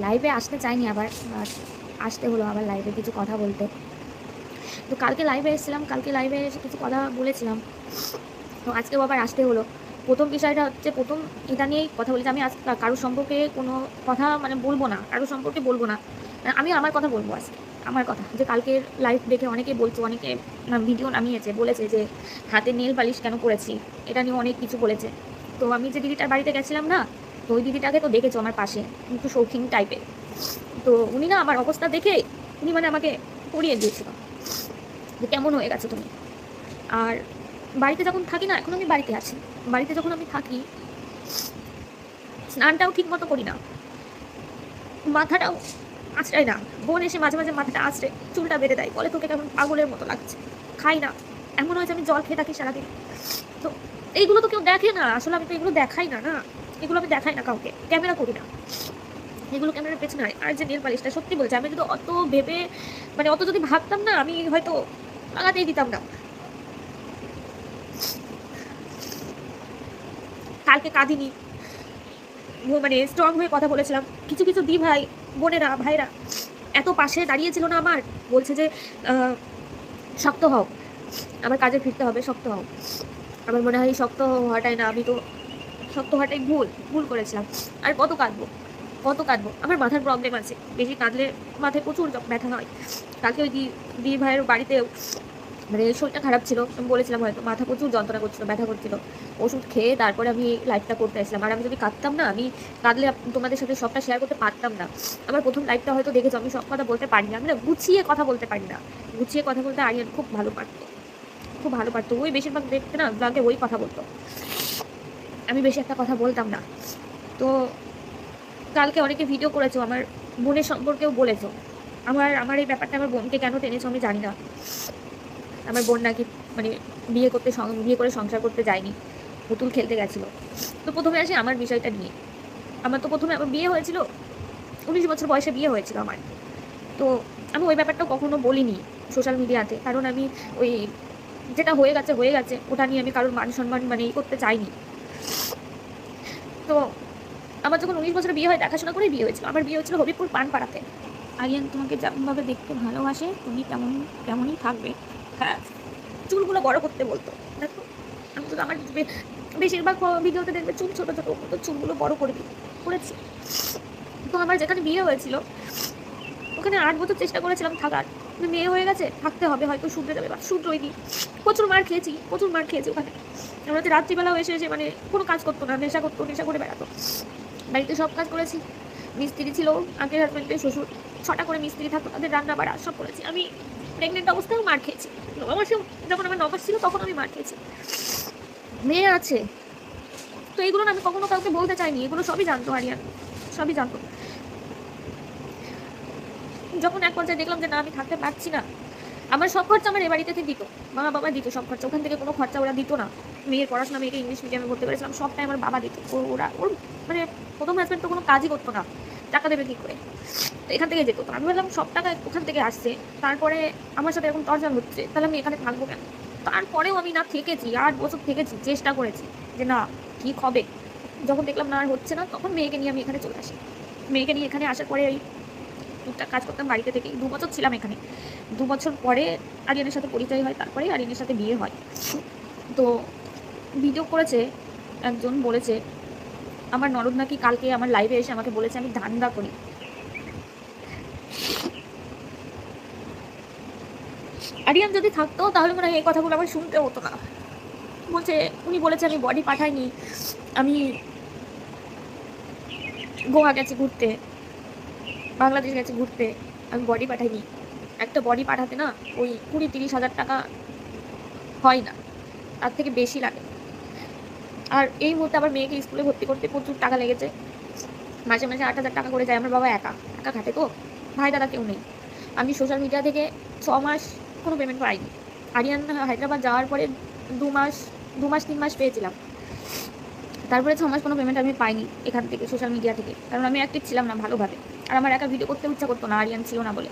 লাইভে আসতে চাইনি আবার, বাট আসতে হলো আবার লাইভে কিছু কথা বলতে। তো কালকে লাইভে এসেছিলাম, কালকে লাইভে এসে কিছু কথা বলেছিলাম, তো আজকেও আবার আসতে হলো। প্রথম বিষয়টা হচ্ছে, প্রথম এটা নিয়েই কথা বলেছি আমি। আজ কারোর সম্পর্কে কোনো কথা মানে বলবো না, কারোর সম্পর্কে বলবো না। আমি আমার কথা বলবো আজকে, আমার কথা। যে কালকের লাইভ দেখে অনেকে বলছে, অনেকে ভিডিও নামিয়েছে, বলেছে যে হাতে নেল পালিশ কেন করেছি, এটা নিয়ে অনেক কিছু বলেছে। তো আমি যে দিদিটার বাড়িতে গেছিলাম না, তো ওই দিদিটাকে তো দেখেছো আমার পাশে, একটু শৌখিন টাইপের। তো উনি না আমার অবস্থা দেখে উনি মানে আমাকে পড়িয়ে দিয়েছিল যে কেমন হয়ে গেছো তুমি। আর বাড়িতে যখন থাকি না, এখন আমি বাড়িতে আছি, বাড়িতে যখন আমি থাকি স্নানটাও ঠিক মতো করি না, মাথাটাও আঁচড়াই না। বোন এসে মাঝে মাঝে মাথাটা আঁচড়ে চুলটা বেঁধে দেয়, বলে তোকে কেমন পাগলের মতো লাগছে। খাই না, এমন হয় যে আমি জল খেয়ে থাকি সারাদিন। তো এইগুলো তো কেউ দেখে না, আসলে আমি তো এগুলো দেখাই না, না এগুলো আমি দেখাই না কাউকে, ক্যামেরা করি না এগুলো, ক্যামেরার পেছনে হয়। আর যে নেল পালিশটা, সত্যি বলছি, আমি যদি অত ভেবে মানে অত যদি ভাবতাম না, আমি হয়তো লাগাতেই দিতাম না। কালকে কাঁদিনি, মানে স্ট্রং হয়ে কথা বলেছিলাম। কিছু কিছু দি ভাই, বোনেরা, ভাইরা এত পাশে দাঁড়িয়েছিল না আমার, বলছে যে শক্ত হও, আমার কাজে ফিরতে হবে, শক্ত হও। আমার মনে হয় শক্ত হওয়াটাই না, আমি তো শক্ত হওয়াটাই ভুল ভুল করেছিলাম। আর কত কাঁদবো, কত কাঁদবো, আমার মাথার প্রবলেম আছে, বেশি কাঁদলে মাথায় প্রচুর ব্যথা হয়। কালকে ওই দি ভাইয়ের বাড়িতে মানে শরীরটা খারাপ ছিল, আমি বলেছিলাম হয়তো, মাথা প্রচুর যন্ত্রণা করছিল, ব্যথা করছিল, ওষুধ খেয়ে তারপরে আমি লাইভটা করতে আসলাম। আর আমি যদি কাঁদতাম না, আমি কাঁদলে তোমাদের সাথে সবটা শেয়ার করতে পারতাম না। আমার প্রথম লাইভটা হয়তো দেখেছো, আমি সব কথা বলতে পারি না, আমি না গুছিয়ে কথা বলতে পারি না। গুছিয়ে কথা বলতে আরিয়ান খুব ভালো পারতো, খুব ভালো পারতো। ওই বেশিরভাগ দেখতে না ব্লগে ওই কথা বলতো, আমি বেশি একটা কথা বলতাম না। তো কালকে অনেকে ভিডিও করেছো, আমার বোনের সম্পর্কেও বলেছো। আমার আমার এই ব্যাপারটা আমার বোনকে কেন টেনেছো আমি জানি না। আমার বোন নাকি মানে বিয়ে করে সংসার করতে যায়নি, পুতুল খেলতে গেছিলো। তো প্রথমে আসি আমার বিষয়টা নিয়ে। আমার তো প্রথমে আমার বিয়ে হয়েছিল, 19 বছর বয়সে বিয়ে হয়েছিল আমার। তো আমি ওই ব্যাপারটা কখনো বলিনি সোশ্যাল মিডিয়াতে, কারণ আমি ওই যেটা হয়ে গেছে হয়ে গেছে, ওটা নিয়ে আমি কারোর মান সম্মান মানে করতে চাইনি। তো আমার যখন 19 বছরে বিয়ে হয়, দেখাশোনা করেই বিয়ে হয়েছিল। আমার বিয়ে হয়েছিল হবিপুর পানপাড়াতে। আরিয়ান তোমাকে যেমনভাবে দেখতে ভালোবাসে, তুমি তেমনই থাকবে। হ্যাঁ, চুলগুলো বড় করতে বলতো। দেখো, আমি তো আমার বেশিরভাগ ভিডিওতে দেখবে চুল ছোট ছোট, তো চুলগুলো বড় করে করেছি। তো আমার যেখানে বিয়ে হয়েছিল ওখানে 8 বছর চেষ্টা করেছিলাম থাকার, মেয়ে হয়ে গেছে, থাকতে হবে, হয়তো শুধরে যাবে, বা শুধরোই নি। প্রচুর মার খেয়েছি, প্রচুর মার খেয়েছি ওখানে। আমরা তো রাত্রিবেলাও এসে এসে মানে কোনো কাজ করতো না, নেশা করতো, নেশা করে বেড়াতো। বাড়িতে সব কাজ করেছি, মিস্ত্রি ছিল আগের হাজব্যান্ডের শ্বশুর, 6টা করে মিস্ত্রি থাকতো, তাদের রান্না বাড়া সব করেছি। আমি প্রেগনেন্ট অবস্থায় মার খেয়েছি, 9 মাসে, যখন আমার 9 মাস ছিল তখন আমি মার খেয়েছি। মেয়ে আছে, তো এগুলো না আমি কখনো কাউকে বলতে চাইনি, এগুলো সবই জানতো আরিয়ান, সবই জানতো। যখন এক পর্যায়ে দেখলাম যে না আমি থাকতে পারছি না, আমার সব খরচা আমার এ বাড়ি থেকে দিত, মা বাবা দিত সব খরচা, ওখান থেকে কোনো খরচা ওরা দিত না। মেয়ের পড়াশোনা, মেয়েকে ইংলিশ মিডিয়ামে ভর্তি করেছিলাম, সবটাই আমার বাবা দিত। ওর মানে প্রথম হাজব্যান্ড তো কোনো কাজই করতো না, টাকা দেবে কি করে, তো এখান থেকে যেত। তো আমি বললাম সব টাকা ওখান থেকে আসছে, তারপরে আমার সাথে এরকম টর্চার হচ্ছে, তাহলে আমি এখানে থাকবো কেন। তারপরেও আমি না থেকেছি, 8 বছর থেকেছি, চেষ্টা করেছি যে না ঠিক হবে। যখন দেখলাম না আর হচ্ছে না, তখন মেয়েকে নিয়ে আমি এখানে চলে আসি। মেয়েকে নিয়ে এখানে আসার পরে ওই টুকটাক কাজ করতাম বাড়িতে থেকে, 2 বছর ছিলাম এখানে। 2 বছর পরে আরিয়ানের সাথে পরিচয় হয়, তারপরে আরিয়ানের সাথে বিয়ে হয়। তো ভিডিও করেছে একজন, বলেছে আমার ননদ নাকি কালকে আমার লাইভে এসে আমাকে বলেছে আমি ধান্দা করি। আরিয়ান যদি থাকতো তাহলে মনে হয় এই কথাগুলো আমার শুনতে হতো না। বলছে, উনি বলেছে আমি বডি পাঠাইনি, আমি গোয়া গেছে ঘুরতে, বাংলাদেশ গেছে ঘুরতে, আমি বডি পাঠাইনি। একটা বডি পাঠাতে না ওই 20-30 হাজার টাকা হয় না, তার থেকে বেশি লাগে। আর এই মুহূর্তে আবার মেয়েকে স্কুলে ভর্তি করতে প্রচুর টাকা লেগেছে, মাসে মাসে 8,000 টাকা করে যায়। আমার বাবা একা একা খাটে, তো ভাই দাদা কেউ নেই। আমি সোশ্যাল মিডিয়া থেকে 6 মাস কোনো পেমেন্ট পাইনি। আরিয়ান হায়দ্রাবাদ যাওয়ার পরে 2 মাস, 2 মাস 3 মাস পেয়েছিলাম, তারপরে 6 মাস কোনো পেমেন্ট আমি পাইনি এখান থেকে, সোশ্যাল মিডিয়া থেকে, কারণ আমি অ্যাক্টিভ ছিলাম না ভালোভাবে। আর আমার একা ভিডিও করতে ইচ্ছা করতো না, আরিয়ান ছিল না বলে।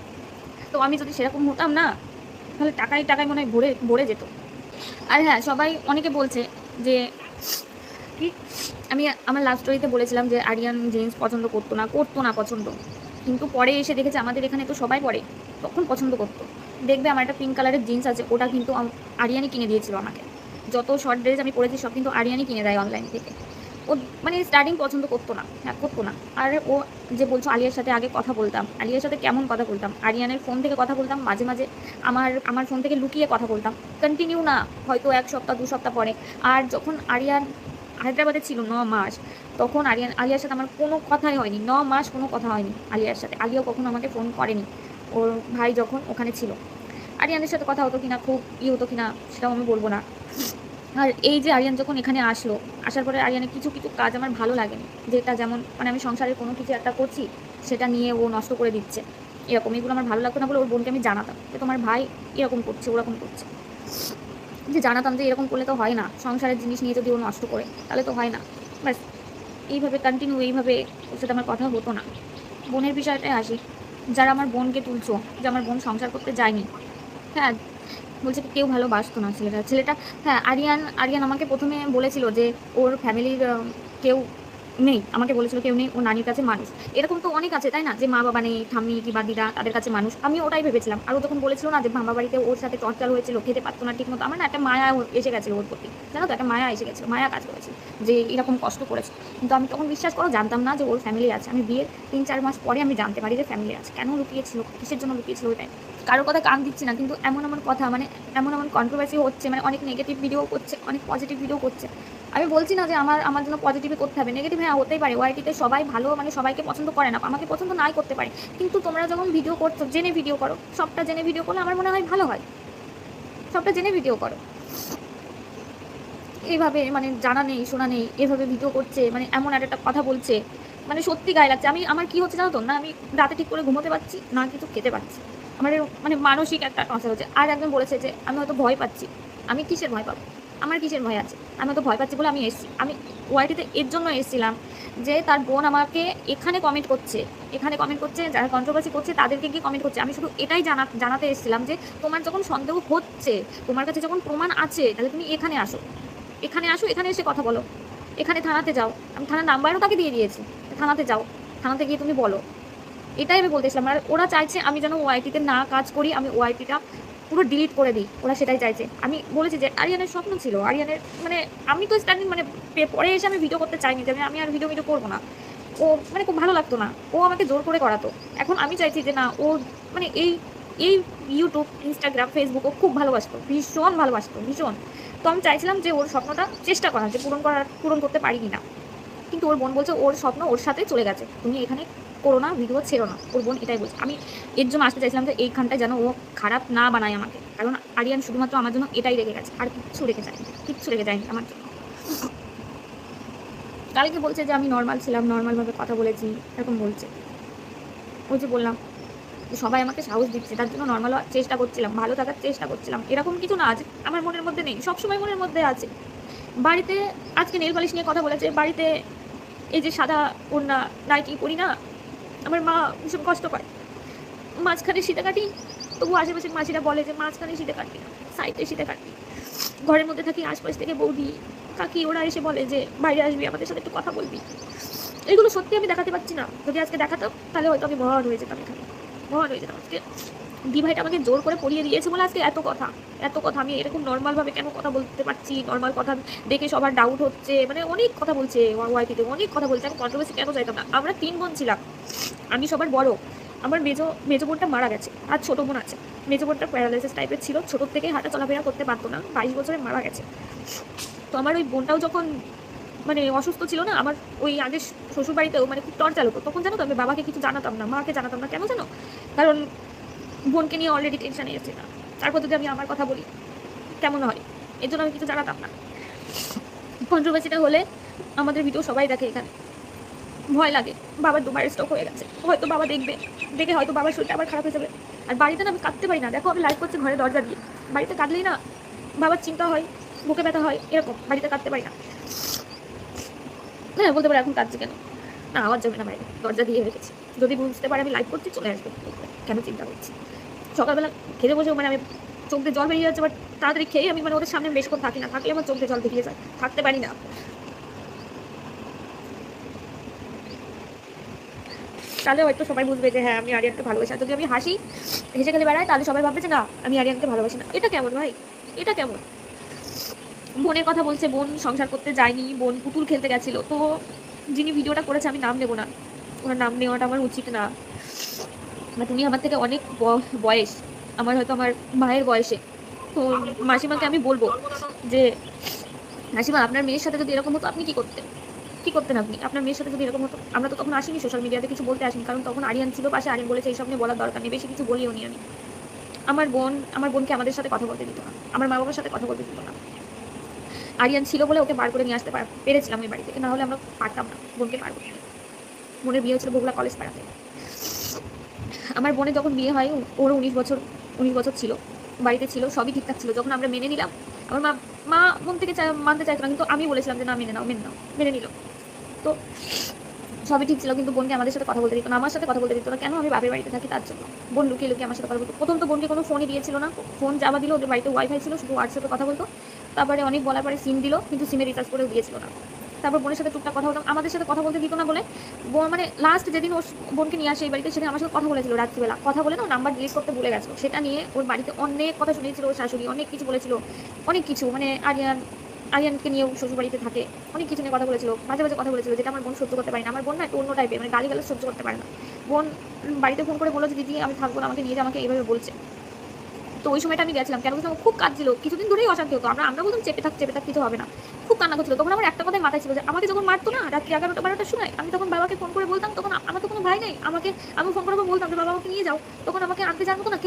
তো আমি যদি সেরকম হতাম না, তাহলে টাকায় টাকায় মনে হয় ভরে ভরে যেত। আর হ্যাঁ, সবাই অনেকে বলছে যে কি, আমি আমার লাভ স্টোরিতে বলেছিলাম যে আরিয়ান জিন্স পছন্দ করতো না পছন্দ, কিন্তু পরে এসে দেখেছে আমাদের এখানে তো সবাই পরে, তখন পছন্দ করতো। দেখবে আমার একটা পিঙ্ক কালারের জিন্স আছে, ওটা কিন্তু আরিয়ানই কিনে দিয়েছিল আমাকে। যত শর্ট ড্রেস আমি পরেছি সব কিন্তু আরিয়ানই কিনে দেয় অনলাইন থেকে। ও মানে স্টার্টিং পছন্দ করতো না, হ্যাঁ করতো না। আর ও যে বলছো আলিয়ার সাথে আগে কথা বলতাম, আলিয়ার সাথে কেমন কথা বলতাম, আরিয়ানের ফোন থেকে কথা বলতাম, মাঝে মাঝে আমার ফোন থেকে লুকিয়ে কথা বলতাম, কন্টিনিউ না, হয়তো 1 সপ্তাহ 2 সপ্তাহ পরে। আর যখন আরিয়ান হায়দ্রাবাদে ছিল 9 মাস, তখন আলিয়ার সাথে আমার কোনো কথাই হয়নি, 9 মাস কোনো কথা হয়নি আলিয়ার সাথে। আলিয়াও কখনো আমাকে ফোন করেনি ওর ভাই যখন ওখানে ছিল। আরিয়ানের সাথে কথা হতো কিনা, খুব হতো কিনা সেটাও আমি বলবো না। আর এই যে আরিয়ান যখন এখানে আসলো, আসার পরে আরিয়ানের কিছু কিছু কাজ আমার ভালো লাগেনি, যেটা যেমন মানে আমি সংসারের কোনো কিছু একটা করছি সেটা নিয়ে ও নষ্ট করে দিচ্ছে, এরকম এগুলো আমার ভালো লাগতো না বলে ওর বোনকে আমি জানাতাম যে তোমার ভাই এরকম করছে ওরকম করছে, যে জানাতাম যে এরকম করলে তো হয় না, সংসারের জিনিস নিয়ে যদি ও নষ্ট করে তাহলে তো হয় না। ব্যাস এইভাবে কন্টিনিউ এইভাবে ওর সাথে আমার কথা হতো না। বোনের বিষয়টায় আসি, যারা আমার বোনকে তুলছো, যে আমার বোন সংসার করতে যায়নি, হ্যাঁ বলছে কি কেউ ভালোবাসতো না ছেলেটা। হ্যাঁ আরিয়ান আরিয়ান আমাকে প্রথমে বলেছিল যে ওর ফ্যামিলির কেউ নেই, আমাকে বলেছিল কেউ নেই, ও নানির কাছে মানুষ। এরকম তো অনেক আছে তাই না, যে মা বাবা নেই, ঠাম্মি কিংবা দিদা তাদের কাছে মানুষ, আমি ওটাই ভেবেছিলাম। আর ও যখন বলেছিল না যে মামা বাড়িতে ওর সাথে টর্চার হয়েছিল, খেতে পারতো না ঠিক মতো, আমার না একটা মায়া এসে গেছিলো ওর প্রতি, জানো তো একটা মায়া এসে গেছিলো, মায়া কাজ করেছে যে এরকম কষ্ট করেছে। কিন্তু আমি তখন বিশ্বাস করো জানতাম না যে ওর ফ্যামিলি আছে। আমি বিয়ের 3-4 মাস পরে আমি জানতে পারি যে ফ্যামিলি আছে। কেন লুকিয়েছিল, কিসের জন্য লুকিয়েছিল ওই টাইম, কারোর কথা কান দিচ্ছি না, কিন্তু এমন এমন কথা মানে এমন এমন কন্ট্রোভার্সি হচ্ছে, মানে অনেক নেগেটিভ ভিডিও করছে, অনেক পজিটিভ ভিডিও করছে। আমি বলছি না যে আমার জন্য পজিটিভই করতে হবে, নেগেটিভ হ্যাঁ হতেই পারে, ওআইটিতে সবাই ভালো মানে সবাইকে পছন্দ করে না, আমাকে পছন্দ নাই করতে পারে, কিন্তু তোমরা যখন ভিডিও করছো জেনে ভিডিও করো, সবটা জেনে ভিডিও করলে আমার মনে হয় ভালো হয়, সবটা জেনে ভিডিও করো। এইভাবে মানে জানা নেই শোনা নেই এভাবে ভিডিও করছে, মানে এমন একটা কথা বলছে, মানে সত্যি গায়ে লাগছে। আমার কি হচ্ছে জানো তো, না আমি রাতে ঠিক করে ঘুমোতে পারছি না, কিছু খেতে পারছি, আমার মানে মানসিক একটা টর্চার হচ্ছে। আর একজন বলেছে যে আমি হয়তো ভয় পাচ্ছি, আমি কিসের ভয় পাবো, আমার কিসের ভয় আছে, আমি হয়তো ভয় পাচ্ছি বলে আমি এসেছি। আমি ওআইটিতে এর জন্য এসেছিলাম যে তার বোন আমাকে এখানে কমেন্ট করছে, যারা কন্ট্রোভার্সি করছে তাদেরকে গিয়ে কমেন্ট করছে। আমি শুধু এটাই জানাতে এসেছিলাম যে তোমার যখন সন্দেহ হচ্ছে, তোমার কাছে যখন প্রমাণ আছে, তাহলে তুমি এখানে আসো, এখানে এসে কথা বলো, এখানে থানাতে যাও, আমি থানার নাম্বারও তাকে দিয়ে দিয়েছি, থানাতে যাও, থানাতে গিয়ে তুমি বলো। এটাই আমি বলতেছিলাম। আর ওরা চাইছে আমি যেন ওআইটিতে না কাজ করি, আমি ওআইটিটা পুরো ডিলিট করে দিই, ওরা সেটাই চাইছে। আমি বলেছি যে আরিয়ানের স্বপ্ন ছিল, আরিয়ানের মানে আমি তো স্ট্যান্ডিং মানে পরে এসে আমি ভিডিও করতে চাইনি, যে আমি আর ভিডিও করবো না, ও মানে খুব ভালো লাগতো না, ও আমাকে জোর করে করাতো। এখন আমি চাইছি যে না, ও মানে এই এই ইউটিউব ইনস্টাগ্রাম ফেসবুক ও খুব ভালোবাসতো, ভীষণ ভালোবাসতো, ভীষণ। তো আমি চাইছিলাম যে ওর স্বপ্নটা চেষ্টা করা, যে পূরণ করতে পারি কিনা। কিন্তু ওর বোন বলছে ওর স্বপ্ন ওর সাথে চলে গেছে, তুমি এখানে করো না, ভিডিও ছেড়ো না, ওর বোন এটাই বলছে। আমি এর জন্য আসতে চাইছিলাম যে এইখানটায় যেন ও খারাপ না বানায় আমাকে, কারণ আরিয়ান শুধুমাত্র আমার জন্য এটাই রেখে গেছে, আর কিচ্ছু রেখে যায়নি আমার জন্য। কালকে বলছে যে আমি নর্মাল ছিলাম, নর্মালভাবে কথা বলেছি, এরকম বলছে। ওই যে বললাম সবাই আমাকে সাহস দিচ্ছে, তার জন্য নর্মাল হওয়ার চেষ্টা করছিলাম, ভালো থাকার চেষ্টা করছিলাম। এরকম কিছু না আছে আমার মনের মধ্যে নেই, সবসময় মনের মধ্যে আছে। বাড়িতে আজকে নেল পালিশ নিয়ে কথা বলেছে, বাড়িতে এই যে সাদা ওড়না নাইটি পরি না, আমার মা ভীষণ কষ্ট পায়, মাঝখানে শীতে কাটি, তবু আশেপাশের মাসিরা বলে যে মাঝখানে শীতে কাটবি না, সাইডে শীতে কাটবি। ঘরের মধ্যে থাকি, আশপাশ থেকে বৌদি কাকি ওরা এসে বলে যে বাইরে আসবি, আমাদের সাথে একটু কথা বলবি। এগুলো সত্যি আমি দেখাতে পারছি না, যদি আজকে দেখাতাম তাহলে হয়তো আমি ভর হয়ে যেতাম, এখানে ভর হয়ে যেতাম। আজকে দিভাইটা আমাকে জোর করে পড়িয়ে দিয়েছে বলে আজকে এত কথা আমি এরকম নর্মালভাবে কেন কথা বলতে পারছি, নর্মাল কথা দেখে সবার ডাউট হচ্ছে, মানে অনেক কথা বলছে ওয়াইটিতে, অনেক কথা বলছে। আমি কন্ট্রোভার্সি কেন চাইতাম না, আমরা 3 বোন ছিলাম, আমি সবার বড়, আমার মেজো বোনটা মারা গেছে, আর ছোটো বোন আছে। মেজো বোনটা প্যারালাইসিস টাইপের ছিল, ছোটোর থেকে হাঁটা চলাফেরা করতে পারতো না, 22 বছরে মারা গেছে। তো আমার ওই বোনটাও যখন মানে অসুস্থ ছিল না, আমার ওই আগে শ্বশুর বাড়িতেও মানে খুব টর্চার হতো, তখন জানো তো আমি বাবাকে কিছু জানাতাম না, মাকে জানাতাম না, কেন জানো, কারণ বোনকে নিয়ে অলরেডি টেনশনে এসেছে না, তারপর যদি আমি আমার কথা বলি কেমন হয়, এর জন্য আমি কিছু জানাতাম না। কন্ট্রোভার্সিটা হলে আমাদের ভিডিও সবাই দেখে, এখানে ভয় লাগে, বাবার 2বার স্ট্রোক হয়ে গেছে, হয়তো বাবা দেখে হয়তো বাবার শরীরটা আবার খারাপ হয়ে যাবে। আর বাড়িতে না আমি কাঁদতে পারি না, দেখো আমি লাইভ করছি ঘরে দরজা দিয়ে, বাড়িতে কাঁদলেই না বাবার চিন্তা হয়, বুকে ব্যথা হয়, এরকম, বাড়িতে কাঁদতে পারি না। হ্যাঁ বলতে পারে এখন কাঁদছি কেন, না আওয়াজ যাবে না, বাইরে দরজা দিয়ে রেখেছি, যদি বুঝতে পারে আমি লাইভ করছি চলে আসবে, কেন চিন্তা করছি। সকালবেলা খেতে বসেও মানে আমি চোখ দিয়ে জল বেরিয়ে যাচ্ছে, বাট তাড়াতাড়ি খেয়ে আমি মানে ওদের সামনে বেশিক্ষণ থাকি না, থাকলে আমার চোখ দিয়ে জল বেরিয়ে যায়, থাকতে পারি না। তাহলে হয়তো সবাই বুঝবে যে হ্যাঁ আমি আরিয়ানকে ভালোবাসি। আর যদি আমি হাসি হেসে খেলে বেড়াই তাহলে সবাই ভাববে যে না আমি আরিয়ানকে ভালোবাসি না। এটা কেমন ভাই, এটা কেমন? বোনের কথা বলছে, বোন সংসার করতে যায়নি, বোন পুতুল খেলতে গেছিল। তো যিনি ভিডিওটা করেছে আমি নাম নেবো না, ওনার নাম নেওয়াটা আমার উচিত না। বাট উনি আমার থেকে অনেক বয়স, আমার হয়তো আমার মায়ের বয়সে। তো মাসিমাকে আমি বলবো যে মাসিমা আপনার মেয়ের সাথে যদি এরকম হতো আপনি কি করতেন? কি করতেন আপনি? আপনার মেয়ের সাথে যদি এরকম হতো? আমরা তো তখন আসিনি সোশ্যাল মিডিয়াতে কিছু বলতে আসিনি, কারণ তখন আরিয়ান ছিল পাশে। আরিয়ান বলেছে এইসব নিয়ে বলার দরকার নেই, বেশি কিছু বলিও নি আমি। আমার বোনকে আমাদের সাথে কথা বলতে দিত না, আমার মা বাবার সাথে কথা বলতে দিত না। আরিয়ান ছিল বলে ওকে বার করে নিয়ে আসতে পেরেছিলাম এই বাড়ি থেকে, না হলে আমরা পারতাম না বোনকে বার করতে। বোনের বিয়ে হচ্ছিল বগুড়া কলেজ পাড়াতে। আমার বোনের যখন বিয়ে হয় ওর 19 বছর ছিল, বাড়িতে ছিল, সবই ঠিকঠাক ছিল। যখন আমরা মেনে নিলাম, আমার মা মা মন থেকে মানতে চাইতো না, কিন্তু আমি বলেছিলাম যে না মেনে নাও, মেনে নিল। তো সবই ঠিক ছিল, কিন্তু বোনকে আমাদের সাথে কথা বলতে দিত না, আমার সাথে কথা বলতে দিত না। কেন? আমি বাপের বাড়িতে থাকি তার জন্য। বোন লুকিয়ে লুকিয়ে আমার সাথে কথা বলতো। প্রথম তো বোনকে কোনো ফোনই দিয়েছিল না, ফোন যাওয়া দিল, ওদের বাড়িতে ওয়াইফাই ছিল, শুধু হোয়াটসঅ্যাপে কথা বলতো। তারপরে অনেক বলার পরে সিম দিল, কিন্তু সিমে রিচার্জ করেও দিয়েছিল না। তারপর বোনের সাথে টুকটাক কথা বলতাম, আমাদের সাথে কথা বলতে দিত না বলে মানে লাস্ট যেদিন ওর বোনকে নিয়ে আসে এই বাড়িতে, সেদিন আমার সাথে কথা বলেছিল রাত্রিবেলা। কথা বলে না নাম্বার ডিলিট করতে ভুলে গেছিল, সেটা নিয়ে ওর বাড়িতে অনেক কথা শুনিয়েছিল ওর শাশুড়ি, অনেক কিছু বলেছিল, অনেক কিছু। মানে আরিয়ানকে নিয়েও শ্বশুর বাড়িতে থাকে, অনেক কিছু নিয়ে কথা বলেছিল, বাজে বাজে কথা বলেছিল, যেটা আমার বোন সহ্য করতে পারি না। আমার বোন না একটু অন্য টাইপের, মানে গালি গালাজ সহ্য করতে পারে না। বোন বাড়িতে ফোন করে বললো যে দিদি আমি থাকবো না, আমাকে নিয়ে যা, আমাকে এইভাবে বলছে। তো ওই সময়টা আমি গেছিলাম, কেন বলছিলাম, খুব কাঁদছিল, কিছুদিন ধরেই অশান্তি হতো। আমরা বলতাম চেপে থাক কিছু হবে না, খুব কান্না করছিল। তখন আমার একটা কথাই মাথায় ছিল যে আমাকে যখন মারতো না রাত্রি 11টা-12টার সময়, আমি তখন বাবাকে ফোন করে বলতাম, তখন আমার তো কোনো ভাই নেই, আমি ফোন করে বলতাম যে বাবা আমাকে নিয়ে যাও। তখন আমাকে আনতে জানতো না,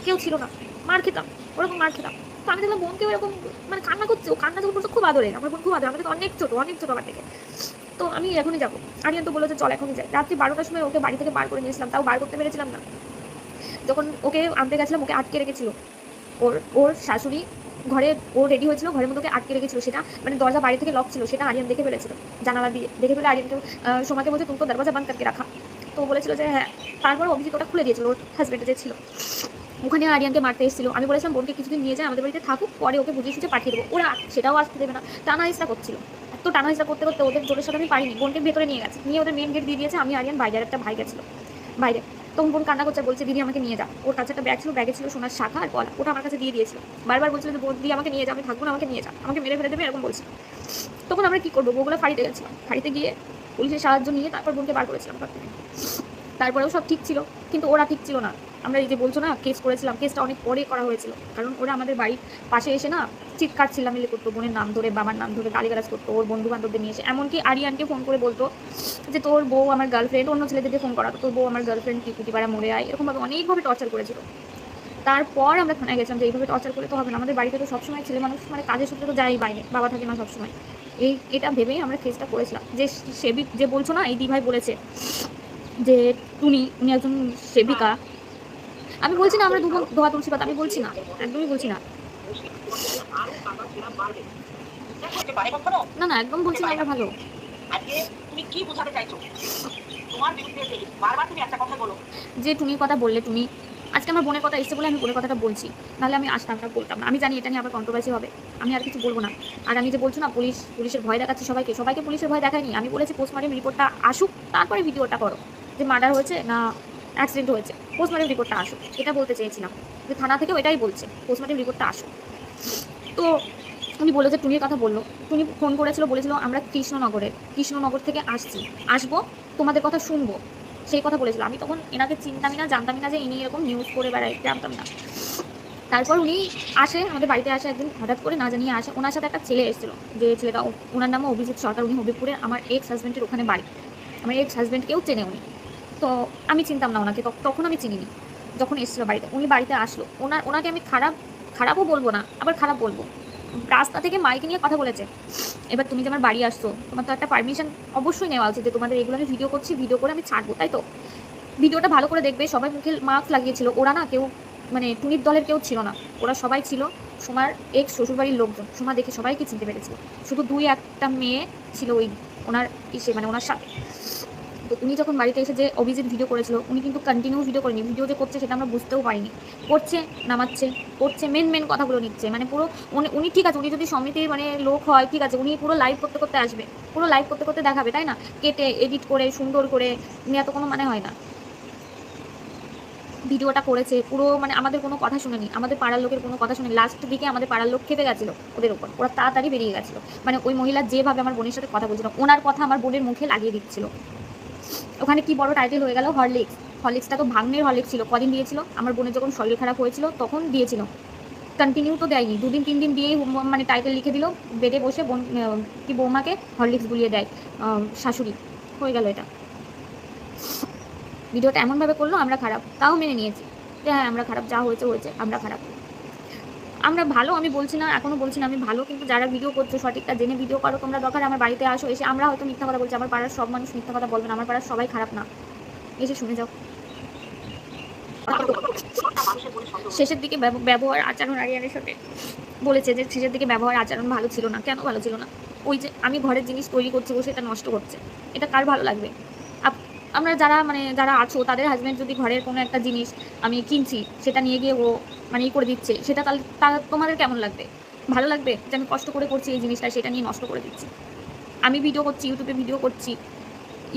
কেউ ছিল না, মার খেতাম, ওরকম মার খেতাম। তো আমি দেখলাম বোনকেও এরকম মানে কান্না করছে, ও কান্না যখন করছে খুব আদরে, আমার বোন খুব আদরে, আমাদের অনেক ছোট আমার থেকে। তো আমি এখনই যাবো, আরিয়ান তো বললো যে চল এখনই যাই। রাত্রি 12টার সময় ওকে বাড়ি থেকে বার করে নিয়েছিলাম, তাও বার করতে পেরেছিলাম না। যখন ওকে আনতে গেছিলাম ওকে আটকে রেখেছিল ওর শাশুড়ি। ঘরে ও রেডি হয়েছিল, ঘরের মধ্যে ওকে আটকে রেখেছিল, সেটা মানে দরজা বাড়ি থেকে লক ছিল, সেটা আরিয়ান দেখে ফেলেছিল। জানালা দিয়ে দেখে ফেলে আরিয়ানকে সোমাকে বলছে তুমি তো দরজা বান্ধ করকে রাখা। তো বলেছিল যে হ্যাঁ। তারপর অভিজিৎ ওটা খুলে দিয়েছিল, ওর হাজবেন্ডে যে ছিল ওখানে আরিয়ানকে মারতে এসেছিল। আমি বলেছিলাম বোনকে কিছুদিন নিয়ে যায়, আমাদের বাড়িতে থাকুক, পরে ওকে বুঝিয়ে সুঝে পাঠিয়ে দেবো। ওরা সেটাও আসতে দেবে না, টানা হিসা করছিল। এত টানা হিসা করতে করতে ওদের জোরের সাথে আমি পারিনি, বোনকে ভেতরে নিয়ে গেছে, নিয়ে ওদের মেন গেট দিয়ে দিয়েছে। আমি আরিয়ান বাইরে, একটা ভাই গেছিল বাইরে। তখন বোন কান্না করছে, বলছে দিদি আমাকে নিয়ে যা। ওর কাছে একটা ব্যাগ ছিল, ব্যাগে ছিল সোনার শাখা আর গলা, ওটা আমার কাছে দিয়ে দিয়েছিল। বারবার বলছিল যে বোন দিয়ে আমাকে নিয়ে যা, আমি থাকবো না, আমাকে নিয়ে যা, আমাকে মেরে ফেলে দেবে, এরকম বলছিল। তখন আমরা কি করবো, বউগুলো ফাঁড়িতে গেছিলাম, ফাঁড়িতে গিয়ে পুলিশের সাহায্য নিয়ে তারপর বোনকে বার করেছিলাম ঘর থেকে। তারপরেও সব ঠিক ছিল, কিন্তু ওরা ঠিক ছিল না। আমরা এই যে বলছো না কেস করেছিলাম, কেসটা অনেক পরে করা হয়েছিল, কারণ ওরা আমাদের বাড়ির পাশে এসে না চিৎকার চিল্লামিল্লি করতো, বোনের নাম ধরে, বাবার নাম ধরে গালিগালাজ করতো, ওর বন্ধু বান্ধবদের নিয়ে এসে। এমনকি আরিয়ানকে ফোন করে বলতো যে তোর বউ আমার গার্লফ্রেন্ড, অন্য ছেলেদেরকে ফোন করাতো, তোর বউ আমার গার্লফ্রেন্ড, কি কুটিপাড়া মরে আয়, এরকমভাবে অনেকভাবে টর্চার করেছিল। তারপর আমরা থানায় গেছিলাম যে এইভাবে টর্চার করে তো হবে না, আমাদের বাড়িতে তো সবসময় ছেলে মানুষ মানে কাজের সূত্রে তো যাই বাইরে, বাবা থাকে না সবসময়। এটা ভেবেই আমরা কেসটা করেছিলাম। যে সেবিক যে বলছো না, এই দিভাই বলেছে যে উনি একজন সেবিকা। আমি বলছি না আমরা ধোয়া তুলসী পাতা, আমি বলছি না, একদমই বলছি না, না না একদম বলছি না আমরা ভালো। যে টুনির কথা বললে, তুমি আজকে আমার বোনের কথা এসছে বলে আমি বোনের কথাটা বলছি, নাহলে আমি আসতাম না, বলতাম না। আমি জানি এটা নিয়ে আবার কন্ট্রোভার্সি হবে, আমি আর কিছু বলবো না। আর আমি যে বলছো না পুলিশের ভয় দেখাচ্ছি সবাইকে পুলিশের ভয় দেখায়নি। আমি বলেছি পোস্টমর্টম রিপোর্টটা আসুক, তারপরে ভিডিওটা করো, যে মার্ডার হয়েছে না অ্যাক্সিডেন্ট হয়েছে, পোস্টমর্টম রিপোর্টটা আসুক, এটা বলতে চেয়েছিলাম। যে থানা থেকেও এটাই বলছে পোস্টমর্টম রিপোর্টটা আসুক। তো উনি বললো যে টুনির কথা বললো, টুনি ফোন করেছিল, বলেছিল আমরা কৃষ্ণনগর থেকে আসবো, তোমাদের কথা শুনবো, সেই কথা বলেছিল। আমি তখন এনাকে চিনতামই না, জানতামই না যে ইনি এরকম নিউজ করে বেড়ায়, জানতাম না। তারপর উনি আসে, আমাদের বাড়িতে আসে একদিন, হঠাৎ করে না জানিয়ে আসে। ওনার সাথে একটা ছেলে এসেছিল, যে ছেলেটা, ওনার নামও অভিজিৎ সরকার, উনি হবিপুরে, আমার এক্স হাজব্যান্ডের ওখানে বাড়ি, আমার এক্স হাজব্যান্ডকেও চেনে উনি। তো আমি চিনতাম না ওনাকে, তখন আমি চিনিনি। যখন এসেছিল বাড়িতে, উনি বাড়িতে আসলো, ওনাকে আমি খারাপও বলবো না, আবার খারাপ বলবো। রাস্তা থেকে মাইকে নিয়ে কথা বলেছে। এবার তুমি যে আমার বাড়ি আসছো, তোমার তো একটা পারমিশন অবশ্যই নেওয়া উচিত, যে তোমাদের এগুলো আমি ভিডিও করছি, ভিডিও করে আমি ছাড়বো, তাই তো? ভিডিওটা ভালো করে দেখবে, সবাই মুখে মাস্ক লাগিয়েছিল, ওরা না কেউ মানে টুনির দলের কেউ ছিল না, ওরা সবাই ছিল সোমার এক্স শ্বশুরবাড়ির লোকজন। সোমা দেখে সবাইকে চিনতে পেরেছিল, শুধু 2-1টা মেয়ে ছিল ওই ওনার মানে ওনার সাথে। তো উনি যখন বাড়িতে এসে যে অভিজিৎ ভিডিও করেছিল, উনি কিন্তু কন্টিনিউ ভিডিও করেনি, ভিডিও যে করছে সেটা আমরা বুঝতেও পারিনি। করছে, নামাচ্ছে, করছে, মেন কথাগুলো নিচ্ছে, মানে পুরো উনি ঠিক আছে, উনি যদি সমিতির মানে লোক হয় ঠিক আছে, উনি পুরো লাইভ করতে করতে আসবে, পুরো লাইভ করতে করতে দেখাবে, তাই না? কেটে এডিট করে সুন্দর করে, উনি এত কোনো মানে হয় না। ভিডিওটা করেছে পুরো, মানে আমাদের কোনো কথা শুনেনি, আমাদের পাড়ার লোকের কোনো কথা শুনেনি। লাস্ট দিকে আমাদের পাড়ার লোক খেপে গেছিলো ওদের উপর, ওরা তাড়াতাড়ি বেরিয়ে গেছিলো। মানে ওই মহিলা যেভাবে আমার বোনের সাথে কথা বলছিল, ওনার কথা আমার বোনের মুখে লাগিয়ে দিচ্ছিল। ওখানে কি বড় টাইটেল হয়ে গেল, হরলিক্স। হরলিক্সটা তো ভাগ্নের হরলিক্স ছিল, কদিন দিয়েছিল? আমার বোনের যখন শরীর খারাপ হয়েছিল তখন দিয়েছিল, কন্টিনিউ তো দেয়নি, 2 দিন 3 দিন দিয়েই মানে টাইটেল লিখে দিল, বেডে বসে বোন কি বৌমাকে হরলিক্স গুলিয়ে দেয় শাশুড়ি, হয়ে গেল এটা। ভিডিওটা এমনভাবে করলো, আমরা খারাপ, তাও মেনে নিয়েছি যে হ্যাঁ আমরা খারাপ, যা হয়েছে হয়েছে, আমরা খারাপ। আমরা ভালো, আমি বলছি না, এখনো বলছি না আমি ভালো, কিন্তু যারা ভিডিও করছো সঠিকটা জেনে ভিডিও করো। তোমরা দরকার আমার বাড়িতে আসো, এসে আমরা হয়তো মিথ্যা কথা বলছি, আমার পাড়ার সব মানুষ মিথ্যা কথা বলবেন, আমার পাড়ার সবাই খারাপ না, এসে শুনে যাও। শেষের দিকে ব্যবহার আচরণ আরিয়ানের সাথে বলেছে যে শেষের দিকে ব্যবহার আচরণ ভালো ছিল না। কেন ভালো ছিল না? ওই যে আমি ঘরের জিনিস তৈরি করছি বসে এটা নষ্ট করছে, এটা কার ভালো লাগবে? আমরা যারা মানে যারা আছো তাদের হাজব্যান্ড যদি ঘরের কোনো একটা জিনিস আমি কিনছি সেটা নিয়ে গিয়ে ও মানে করে দিচ্ছে, সেটা তাহলে তোমাদের কেমন লাগবে? ভালো লাগবে যে আমি কষ্ট করে করছি এই জিনিসটা, সেটা নিয়ে নষ্ট করে দিচ্ছি? আমি ভিডিও করছি, ইউটিউবে ভিডিও করছি,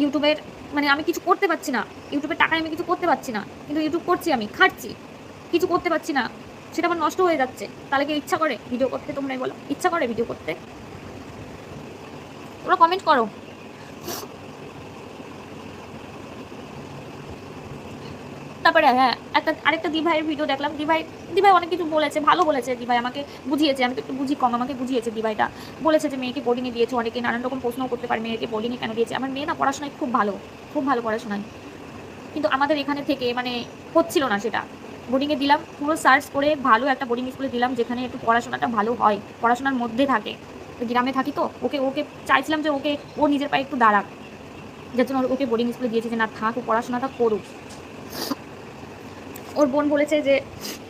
ইউটিউবের মানে আমি কিছু করতে পারছি না, ইউটিউবের টাকায় আমি কিছু করতে পারছি না, কিন্তু ইউটিউব করছি, আমি খাচ্ছি, কিছু করতে পারছি না, সেটা আমার নষ্ট হয়ে যাচ্ছে। তাহলে কি ইচ্ছা করে ভিডিও করতে? তোমরাই বলো, ইচ্ছা করে ভিডিও করতে? তোমরা কমেন্ট করো। তারপরে হ্যাঁ, আরেকটা দিভাইয়ের ভিডিও দেখলাম। দিভাই অনেক কিছু বলেছে, ভালো বলেছে। দিভাই আমাকে বুঝিয়েছে, আমি তো একটু বুঝি কম, আমাকে বুঝিয়েছে দিভাইটা। বলেছে যে মেয়েকে বোর্ডিংয়ে দিয়েছে, অনেকে নানান রকম প্রশ্নও করতে পারে মেয়েকে বোর্ডিংয়ে কেন দিয়েছে। আমার মেয়ে না পড়াশোনায় খুব ভালো, খুব ভালো পড়াশোনায়, কিন্তু আমাদের এখানে থেকে মানে হচ্ছিল না সেটা। বোর্ডিংয়ে দিলাম, পুরো সার্চ করে ভালো একটা বোর্ডিং স্কুলে দিলাম যেখানে একটু পড়াশোনাটা ভালো হয়, পড়াশোনার মধ্যে থাকে। গ্রামে থাকি তো, ওকে ওকে চাইছিলাম যে ওকে ও নিজের পায়ে একটু দাঁড়াক, যার জন্য ওকে বোর্ডিং স্কুলে দিয়েছে যে না থাক, ও পড়াশোনাটা করুক। ওর বোন বলেছে যে